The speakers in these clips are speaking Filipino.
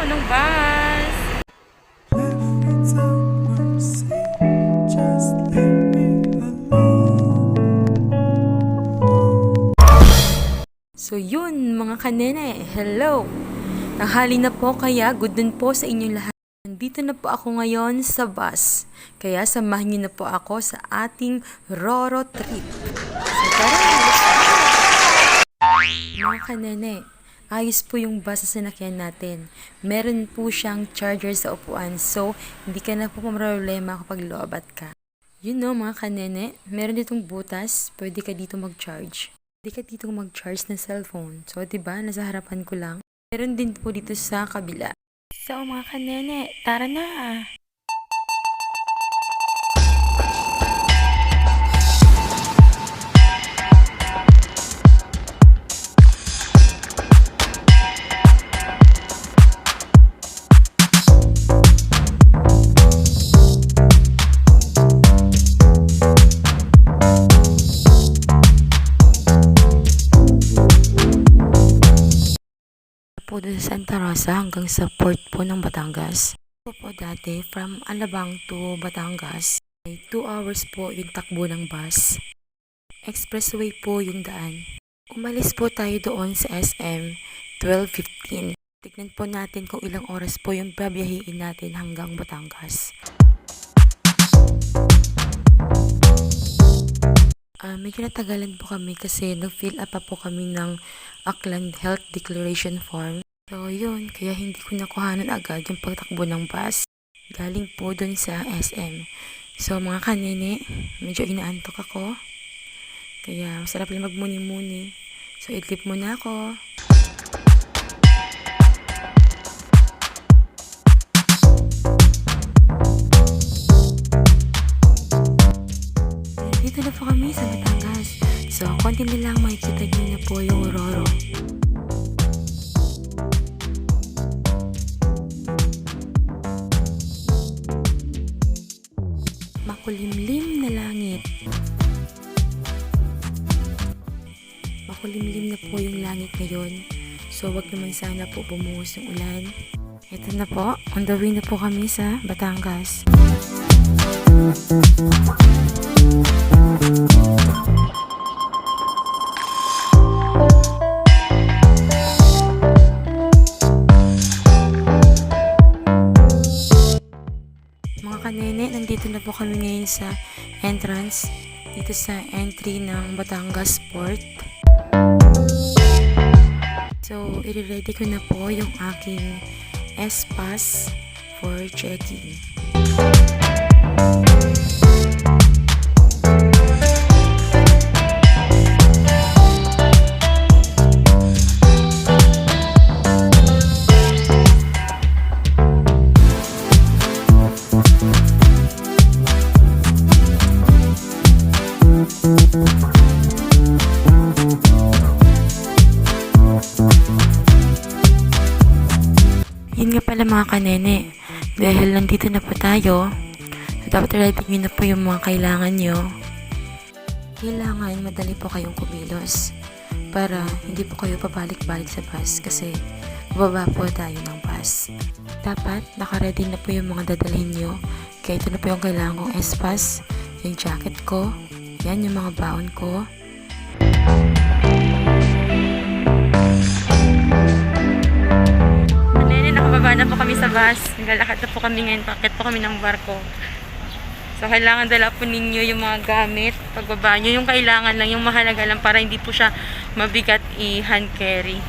ng bus. So yun mga kanene, hello! Tanghali na po kaya good din po sa inyong lahat. Nandito na po ako ngayon sa bus. Kaya samahan niyo na po ako sa ating Roro trip. So tara, let's go! Mga kanene, ayos po yung bus na sinakyan natin. Meron po siyang charger sa upuan, so hindi ka na po problema kapag loobat ka. Yun no mga kanene, meron ditong butas, pwede ka dito mag-charge. Pwede ka dito mag-charge ng cellphone. So, diba, nasa harapan ko lang. Meron din po dito sa kabila. So, mga kanene, tara na! Po doon sa Santa Rosa hanggang sa port po ng Batangas. Po dati from Alabang to Batangas ay 2 hours po yung takbo ng bus. Expressway po yung daan. Umalis po tayo doon sa SM 12:15. Tignan po natin kung ilang oras po yung babiyahiin natin hanggang Batangas. Medyo natagalan po kami kasi nag-fill up pa po kami ng Auckland Health Declaration Form. So yun, kaya hindi ko nakuhanan agad yung pagtakbo ng bus. Galing po dun sa SM. So mga kanine, medyo inaantok ako. Kaya masarap lang magmuni-muni. So idlip muna ako. Dito na po kami sa Batangas. So, konti na lang makikita nyo na po yung Roro. Makulimlim na langit. Makulimlim na po yung langit ngayon. So, wag naman sana po bumuhos ng ulan. Ito na po, on the way na po kami sa Batangas. Mga kanene, nandito na po kami ngayon sa entrance, dito sa entry ng Batangas Port. So, i-ready ko na po yung aking S-Pass for checking. Yun nga pala mga kanene, dahil nandito na po tayo, so dapat ready nyo na po yung mga kailangan nyo. Kailangan madali po kayong kumilos para hindi po kayo pabalik-balik sa bus kasi bababa po tayo ng bus. Dapat nakaready na po yung mga dadalhin nyo, kaya ito na po yung kailangan kong S-Pass, yung jacket ko, yan yung mga baon ko. Nakababa na po kami sa bus. Naglalakad na po kami ngayon. Pakit po kami ng barko. So, kailangan dala po ninyo yung mga gamit. Pagbaba nyo, yung kailangan lang, yung mahalaga lang para hindi po siya mabigat i-hand carry.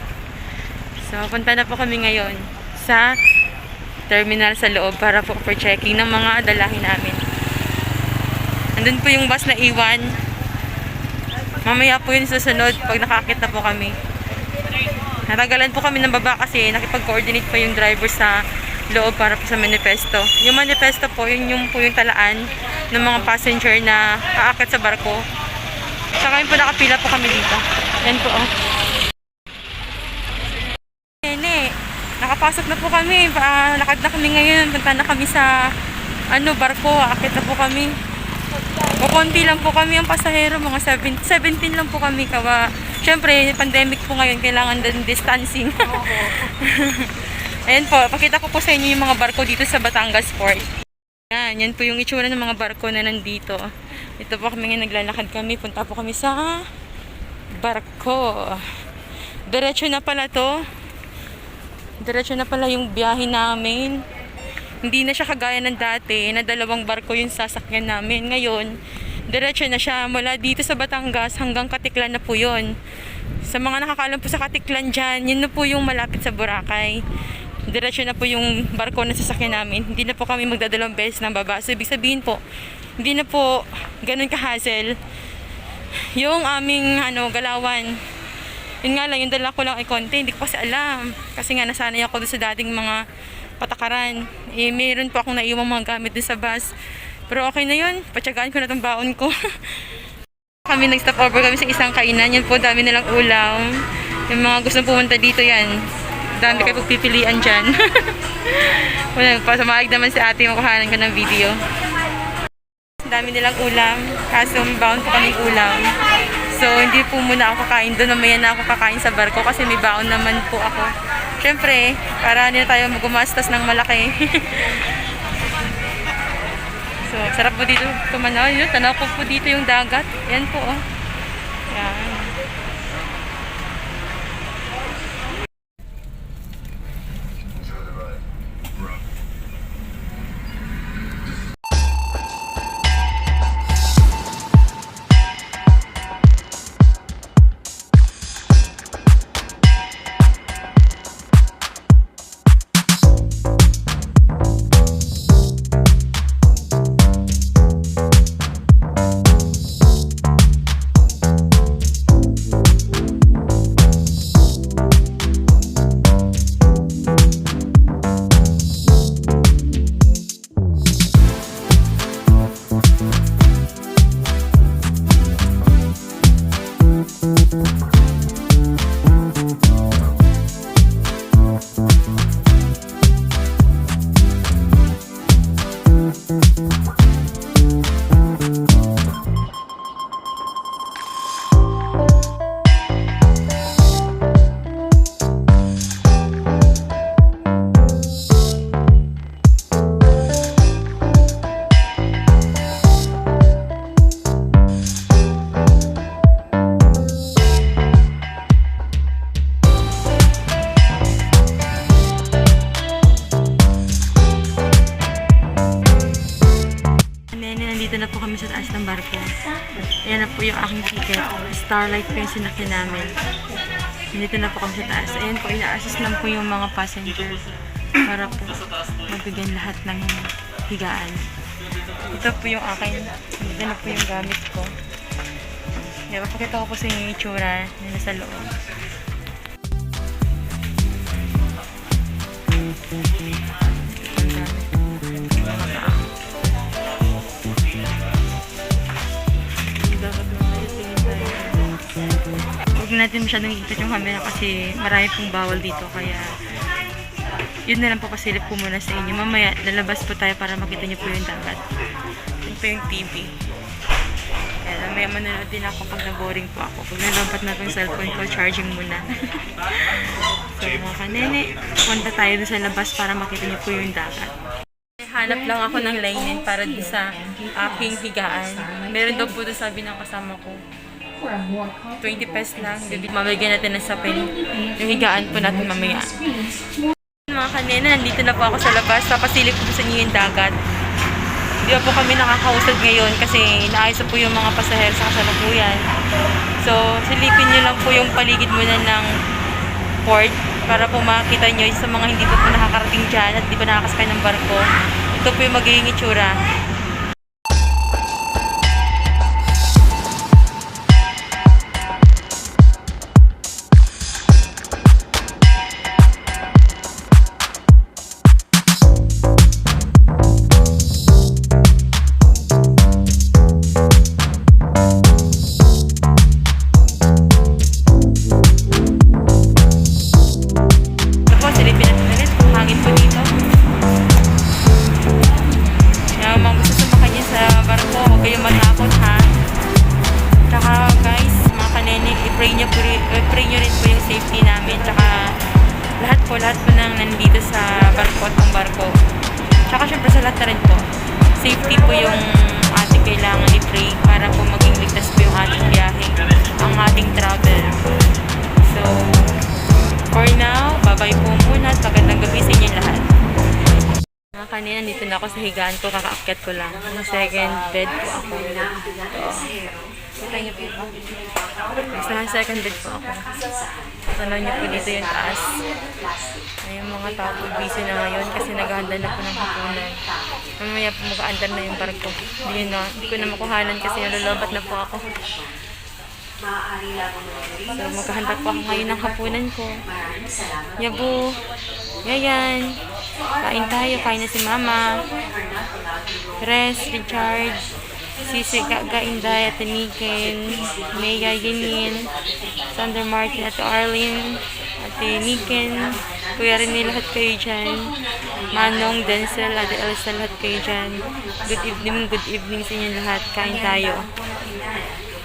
So, punta na po kami ngayon sa terminal sa loob para po for checking ng mga dalahin namin. Andun po yung bus na iwan. Mamaya po yun susunod pag nakakit na po kami. Natagalan po kami ng baba kasi nakipag-coordinate pa yung driver sa loob para po sa manifesto. Yung manifesto po, yun yung talaan ng mga passenger na aakit sa barko. Saka yun po nakapila po kami dito. Yan po oh. Nakapasok na po kami. Lakad na kami ngayon. Punta na kami sa barko. Aakit na po kami. Kukunti lang po kami ang pasahero. Mga 17 lang po kami. Siyempre, pandemic po ngayon. Kailangan din distancing. Ayan po, pakita ko po sa inyo yung mga barko dito sa Batangas Port. Yan po yung itsura ng mga barko na nandito. Ito po kami nga naglalakad kami. Punta po kami sa barko. Diretso na pala to. Diretso na pala yung biyahe namin. Hindi na siya kagaya ng dati na dalawang barko yung sasakyan namin. Ngayon, diretso na siya mula dito sa Batangas hanggang Katiklan na po yun. Sa mga nakakaalam po sa Katiklan dyan, yun na po yung malapit sa Boracay. Diretso na po yung barko na sasakyan namin. Hindi na po kami magdadalawang beses ng baba. So, ibig sabihin po, hindi na po ganun ka-hassle yung aming galawan. Yun nga lang, yung dala ko lang ay konti. Hindi ko kasi alam. Kasi nga nasanay ako doon sa dating mga patakaran. Mayroon po akong naiwang mga gamit doon sa bus. Pero okay na yun. Patsagaan ko na itong baon ko. Kami nag-stop over kami sa isang kainan. Yan po, dami nilang ulam. Yung mga gustong pumunta dito yan. Dami kayo pagpipilian dyan. Wala, pasamaig naman si ate makuhanan ko ng video. Dami nilang ulam. Kaso may baon po kaming ulam. So, hindi po muna ako kakain doon. Mamaya na ako kakain sa barko kasi may baon naman po ako. Siyempre, para hindi na tayo magumastas ng malaki. So, sarap po dito tumanaw. Tanaw ko po dito yung dagat. Yan po, oh. Yan. Nandito na po kami sa taas ng barko. Ayan na po yung aking ticket. Starlight po yung sinakyan namin. Nandito na po kami sa taas. Ayan po, ina-assist lang po yung mga passengers para po mabigyan lahat ng higaan. Ito po yung akin. Nandito na po yung gamit ko. Ayan, papakita ko po sa inyo yung itsura na nasa loob. Huwag natin masyadong ikot yung camera kasi marami pong bawal dito, kaya yun na lang po, pasilip po muna sa inyo. Mamaya lalabas po tayo para makita nyo po yung dagat. Yun po yung TV. Kaya mamaya manonood din ako pag na-boring po ako. Pag nalampat na itong cellphone ko, charging muna. So mga kanene, punta tayo dun sa labas para makita nyo po yung dagat. Hanap lang ako ng linen para di sa aking higaan. Meron daw po doon, sabi ng kasama ko, 20 pesos lang. Mamagyan natin ng sapin. Yung higaan po natin mamaya. Mga kanina, nandito na po ako sa labas. Papasilip ko sa inyo yung dagat. Hindi po kami nakakausad ngayon kasi inaayos po yung mga pasahero sa kasalukuyan. So, silipin nyo lang po yung paligid muna ng port para po makita nyo sa mga hindi po nakakarating dyan at di pa nakakasakay ng barko. Ito po yung magiging itsura. Pray nyo rin po yung safety namin, tsaka lahat po nang nandito sa barko at ang barko. Tsaka syempre sa lahat na rin po, safety po yung ating kailangan i-pray para po maging ligtas po yung ating biyahe, ang ating travel. So, for now, bye-bye po muna at magandang gabi sa inyo lahat. Mga kanina, nandito na ako sa higaan ko, kakaakyat ko lang. Second bed po ako. Kita niyo po ako. Sa second bed po ako. Tanaw niyo po dito yung taas. Ay, yung mga tao po busy na ngayon kasi naghahanda na po ng hapunan. Mamaya po mag-aandar na yung barko. Hindi ko na makuhanan kasi nalulabat na po ako. So, maghahanda po ako ngayon ng hapunan ko. Yabo. Yayan. Kain tayo. Kain na si Mama. Rest, recharge. Sisi, Gaga, Inday, Ate Niken, Maya, Yenin, Sander Martin, Ate Arlene, Ate Niken, Kuya Rene, lahat kayo dyan. Manong, Denzel, Ate Elsa, lahat kayo dyan. Good evening sa inyo lahat. Kain tayo.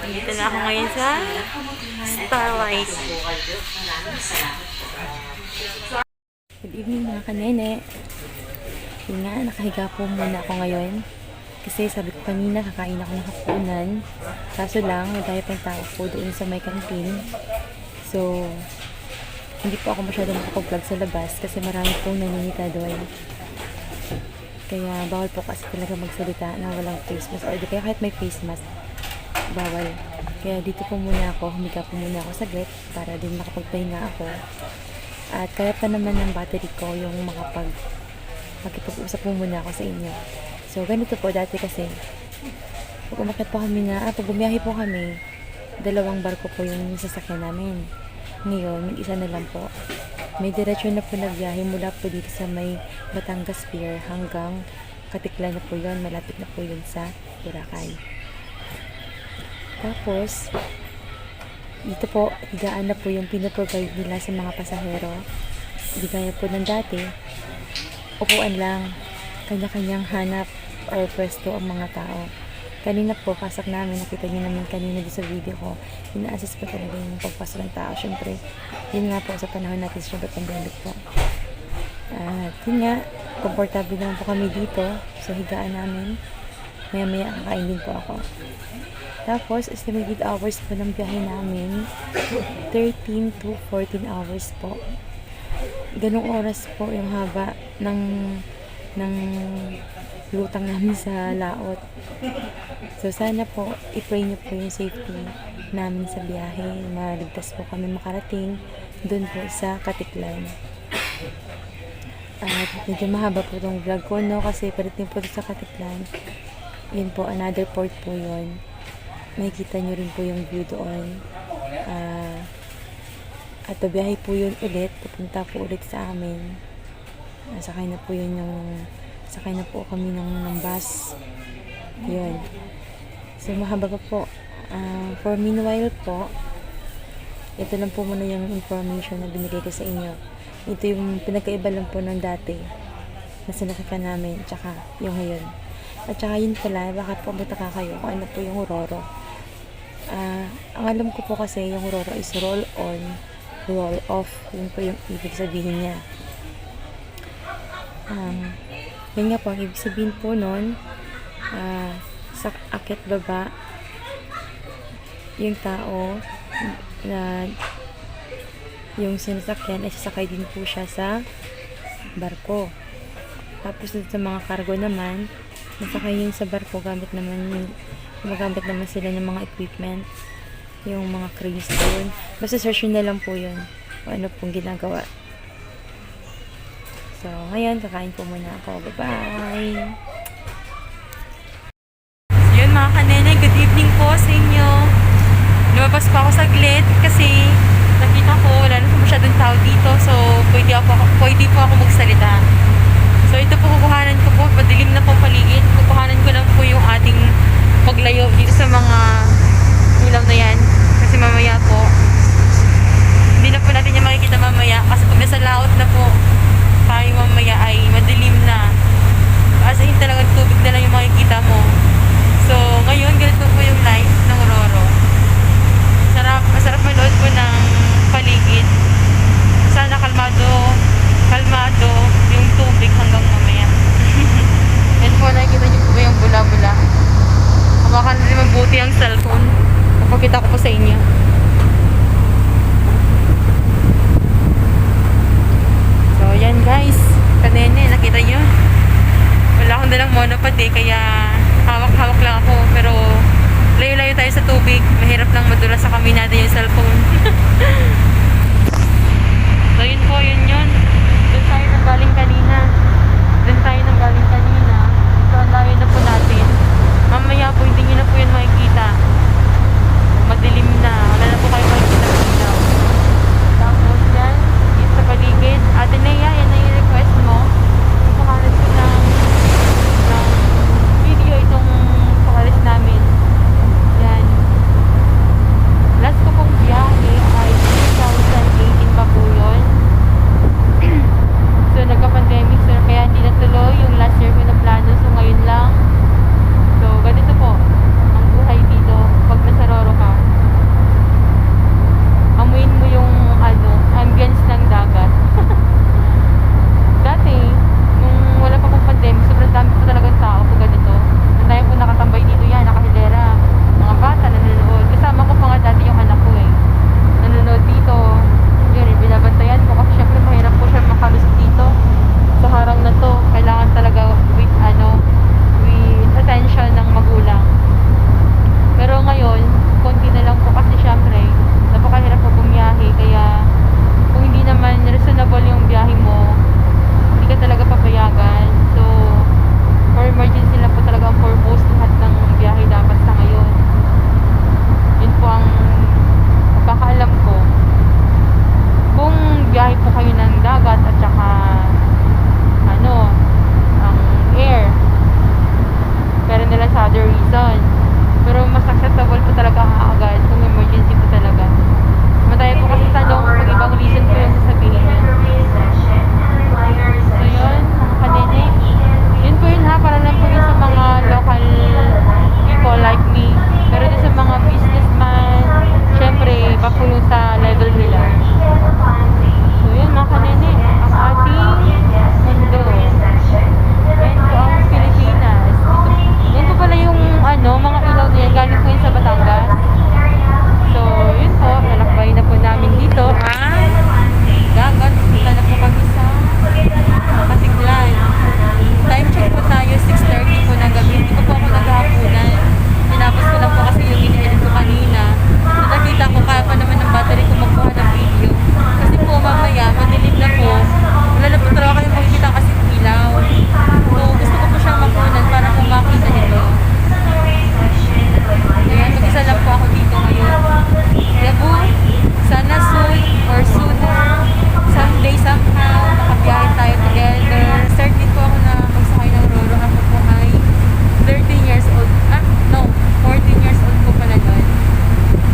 Nandito na ako ngayon sa Starlight. Good evening mga kanene. Yun nga, nakahiga po muna ako ngayon. Kasi sabi ko kanina, kakain ako ng hapunan. Kaso lang, madaya pa yung tao po doon sa may canteen. So, hindi po ako masyadong makapag-vlog sa labas kasi marami pong naninita doon. Kaya bawal po kasi talaga magsalita na walang face mask. Or di kaya kahit may face mask, bawal. Kaya dito po muna ako, humiga po muna ako saglit para din makapagpahinga ako. At kaya pa naman ng battery ko yung makipag-usap po muna ako sa inyo. So, ganito po dati kasi pag umakyat po kami pag bumiyahe po kami, 2 barko po yung sasakyan namin. Ngayon, isa na lang po. May diretsyon na po na biyahe mula po dito sa may Batangas Pier hanggang Katiklan na po yun. Malapit na po yun sa Boracay. Tapos, dito po, higaan na po yung pinaprovide nila sa mga pasahero. Hindi kaya po ng dati, upuan lang, kanya-kanyang hanap or pwesto ang mga tao. Kanina po, pasok namin, nakita niyo naman kanina sa video ko, ina-assist po talaga yung pagpasok ng tao. Siyempre, yun nga po sa panahon natin, siyempre pandemic po. At yun nga, komportable naman po kami dito sa higaan namin. Maya-maya kakain din po ako. Tapos, estimated hours po ng biyahe namin, 13 to 14 hours po. Ganong oras po yung haba ng lutang namin sa laot. So, sana po, i-pray niyo po yung safety namin sa biyahe. Maligtas po kami makarating doon po sa Katiklan. At medyo mahaba po itong vlog ko, no? Kasi parating po sa Katiklan. Yun po, another port po yun. Makikita nyo rin po yung view doon. At biyahe po yun ulit. Pupunta po ulit sa amin. Sakay na po kami ng bus. Yun. So, mahaba pa po. For meanwhile po, ito lang po muna yung information na binigay ko sa inyo. Ito yung pinagkaiba lang po ng dati na sinasakyan namin, tsaka yung ngayon. At tsaka yun pala, bakit po mataka kayo kung ano po yung Roro. Ang alam ko po kasi yung Roro is roll on, roll off. Yun po yung ibig sabihin niya. Yun nga po, ang ibig sabihin po nun, sa akyat baba, yung tao na yung sinasakyan ay sasakay din po siya sa barko. Tapos sa mga cargo naman, nasakay yung sa barko, gumagamit naman sila ng mga equipment, yung mga cranes doon. Basta search na lang po yun kung ano pong ginagawa. So, ngayon, kakain po muna ako. Bye-bye! Yun mga kanene, good evening po sa inyo. Lumabas pa ako saglit kasi nakita ko wala na masyadong tao dito. So, pwede po ako magsalita. So, ito po kukuhanan ko po. Padilim na po paligid. Kukuhanan ko lang po yung ating paglayo dito sa mga ilaw na yan. Kasi mamaya po, hindi na po natin yung makikita mamaya. Kasi pag nasa laot na po, tayo mamaya ay madilim na. As in talagang tubig na lang yung makikita mo. So, ngayon, ganito po yung life ng Roro. Masarap manood po ng paligid. Sana kalmado nasa kami natin yung cellphone. So yun po, yun. Doon tayo nang galing kanina. So ang layo na po natin. Mamaya po, hindi nyo na po yun makikita. Madilim na. Wala na po kayo makikita ng ilaw. Tapos yan, dito sa paligid. Ate Nea, yan na yung request mo. Pakalat ko ng video itong pakalis namin. Yan. Last ko pong biyahe ay 2018 pa po yun. So nagka-pandemic, so kaya hindi natuloy yung last year ko na plano. So ngayon lang. So ganito po ang buhay dito pag nasa Roro ka. Amuin mo yung ambience ng dagat. Dati, nung wala pa pong pandemic, sobrang dami po talagang tao po ganito. Nung tayo po nakatambay dito yan, nakahilera. Mga bata nanonood. Kasama ko pa nga dati yung anak ko eh. Nanonood dito. Yun, binabantayan ko kasi syempre mahirap po siya makalusot dito. Sa harang na to, kailangan talaga with attention ng magulang. Pero ngayon, konti na lang po kasi syempre, napakahirap po bumiyahe. Kaya kung hindi naman reasonable yung biyahe mo, hindi ka talaga papayagan. So, for emergency lang po talaga ang purpose lahat ng biyahe dapat sa ngayon. Yun po ang pagkakaalam ko. Kung biyahe po kayo ng dagat at saka ang air, pero nila sa other reason. Pero mas acceptable po talaga agad kung emergency po talaga. Mataya po kasi tanong kung ibang reason po yung sasabihin yun. So yun, mga kanene. Yun po yun ha, para lang po yun sa mga local people like me. Pero din sa mga businessman, syempre, iba po yung sa level nila. So yun mga kanene, ang ating mundo. Yan po ang Pilipinas. Yan po pala yung mga ilaw na yan, galing po yun sa Batangas. So yun po, lalakbay na po namin dito dagat. Punta na po kami sa Katiglan. Time check po tayo, 6:30 po ng gabi. Hindi po ako naghahapunan. Tinapos ko lang po kasi yung ini-edit ko kanina. So nakita ko, kaya pa naman ng battery ko magbuha ng video. Kasi po mamaya, madilim na po. Wala na po talaga kayong makikita kasi ilaw. So gusto ko po siyang makunan para po makita nito. Ayan, mag-isa lang po ako dito ngayon. Cebu, sana soon or sooner, someday somehow, makabiyahe tayo together. Start din po ako na magsakay ng Roro. Ako po ay 13 years old. 14 years old po pala nun.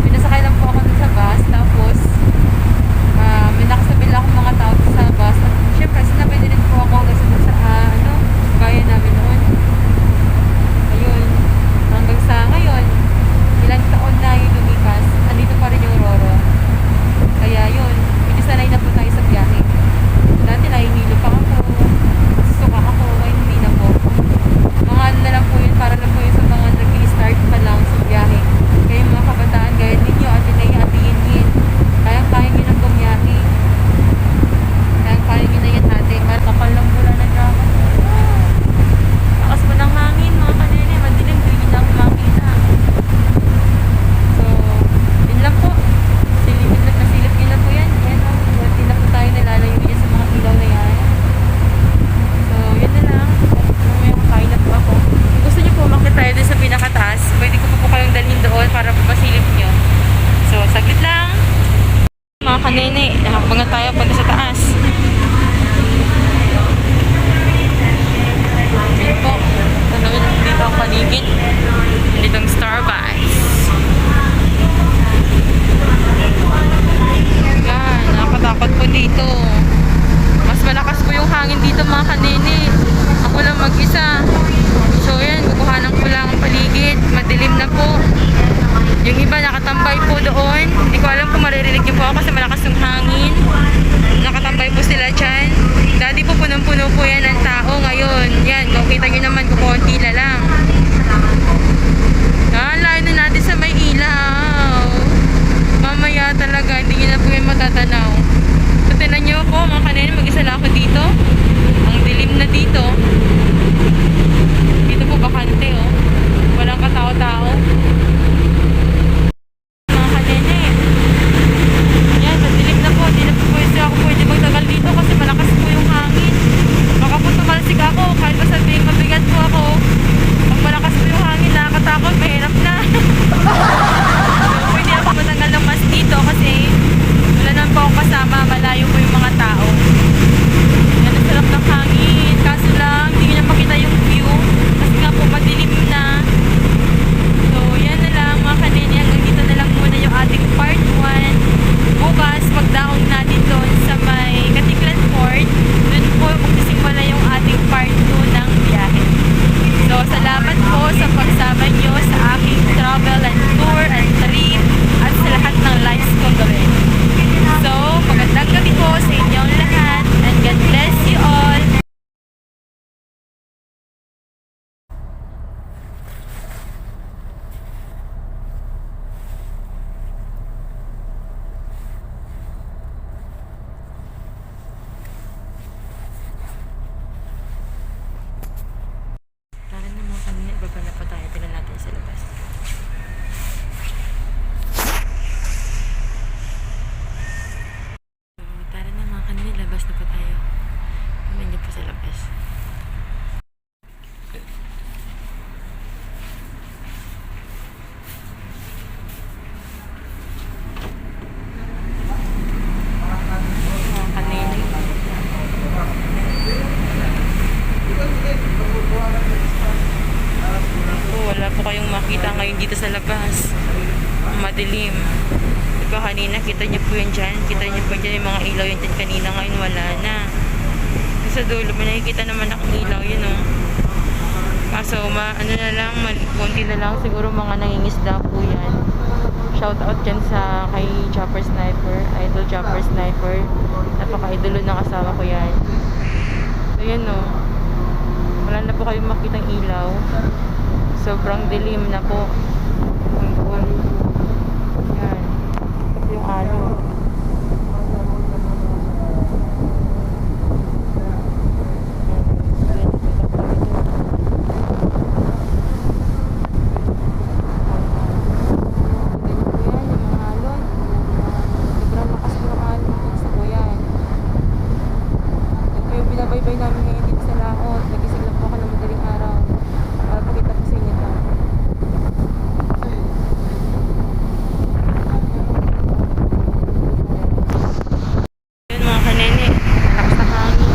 Pinasakay lang po ako dun sa bus. Tapos, may nakasabi lang akong mga tao sa bus. At syempre, sinabay din po ako hanggang sa bayan namin noon. Ayun. Hanggang sa ngayon, ilang taon na yung lumipas, andito pa rin yung Roro. Kaya yun, sanay na po tayo sa biyahe. Dati nahihilo pa ako, susuka ako, ngayon hindi na po. Mga na lang po yun, para lang po yun sa mga nag-i-start pa lang sa biyahe. Kaya yung mga kabataan, gaya ninyo, ate Yin, kaya nyo ng bumiyahe. Kaya nyo na yan ate, kapal lang mula ng drama. Lakas po ng hangin, mga kanene, madilim, hindi na ako makita. So, yun lang po. Nasilip nyo na po yan. Yan o, hindi na po tayo nalalayo yan sa mga ilaw na yan. So, yun na lang. Mamaya kakain na po ako. Kung gusto nyo po umakit tayo dun sa pinakataas, pwede ko po kayong dalhin doon para po masilip nyo. So, saglit lang. Mga kanene, nakapagod tayo punta sa taas. Yun po. Tanawin dito ang paligid. Dito ang Starbucks. Yan, nakatakot po dito. Mas malakas po yung hangin dito mga kanene. Ako lang mag-isa. So yan, kukuhanan ko lang ang paligid. Madilim na po. Yung iba nakatambay po doon. Hindi ko alam kung maririnig niyo po ako kasi malakas yung hangin. Nakatambay po sila dyan. Dati po punong-puno po yan ng tao ngayon. Yan, kung kita nyo naman kukunti na lang. Layo na natin sa may ilaw. Mamaya talaga, hindi nyo na po yan matatanaw. So, tinan nyo po mga kanina, mag-isa lang ako dito. Ang dilim na dito. Dito po bakante oh. Walang katao-tao. Mga kanina. labas na po tayo. Tingnan niyo po sa labas. Mga kanini. Ako, wala po kayong makita ngayon dito sa labas. Madilim. Diba kanina, kita niyo po yun dyan. Kita niyo po dyan yung mga ilaw yun dyan kanina. Ngayon wala na. Sa dulo, may nakikita naman akong ilaw yun, oh. Kaso, ano na lang, konti na lang. Siguro mga nangingisda po yan. Shout out dyan sa kay Chopper Sniper. Idol Chopper Sniper. Napaka-idolo ng asawa ko yan. So, yan, oh. Wala na po kayong makitang ilaw. Sobrang dilim na po. Yan. Ito yung alo. Bye-bye namin ngayon dito sa laot. Nagising lang po ako ng madaling araw para pakita ko sa inyo ito. Yun mga kanene, lakas na hangin.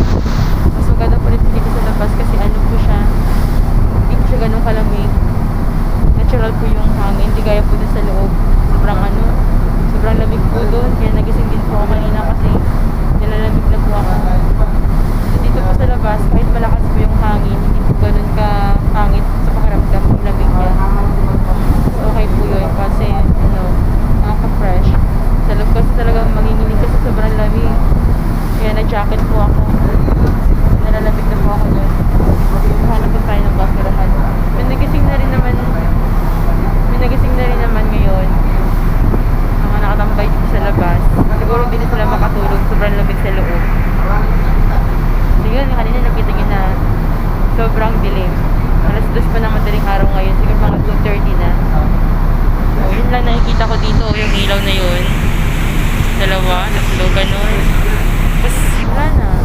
Mas maganda po rin dito sa labas kasi ano po siya, hindi po siya ganun kalamig. Natural po yung hangin, hindi gaya po dun sa loob. Sobrang lamig po dun. Kaya nagising din po ako kanina kasi nilalamig na po ako. Dito po sa labas, kahit malakas po yung hangin, hindi po ganun ka hangin sa pakiramdam ng lamig niya. Okay po yun kasi, nakaka-fresh. Sa loob kasi talagang manginginig kasi sobrang lamig. Kaya na-jacket po ako. Nalalamig na po ako nun. Hanap po tayo ng basurahan. May nagising na rin naman ngayon. Mga nakatambay dito sa labas. Siguro hindi sila makatulog. Sobrang lamig sa loob. Yun, kanina nakita nyo na sobrang dilim. Alas 2 pa ng madaling araw ngayon. Siguro mga 2:30 na. So, yun lang nakikita ko dito. Yung ilaw na yun. 2, 3, ganun. Tapos, wala na.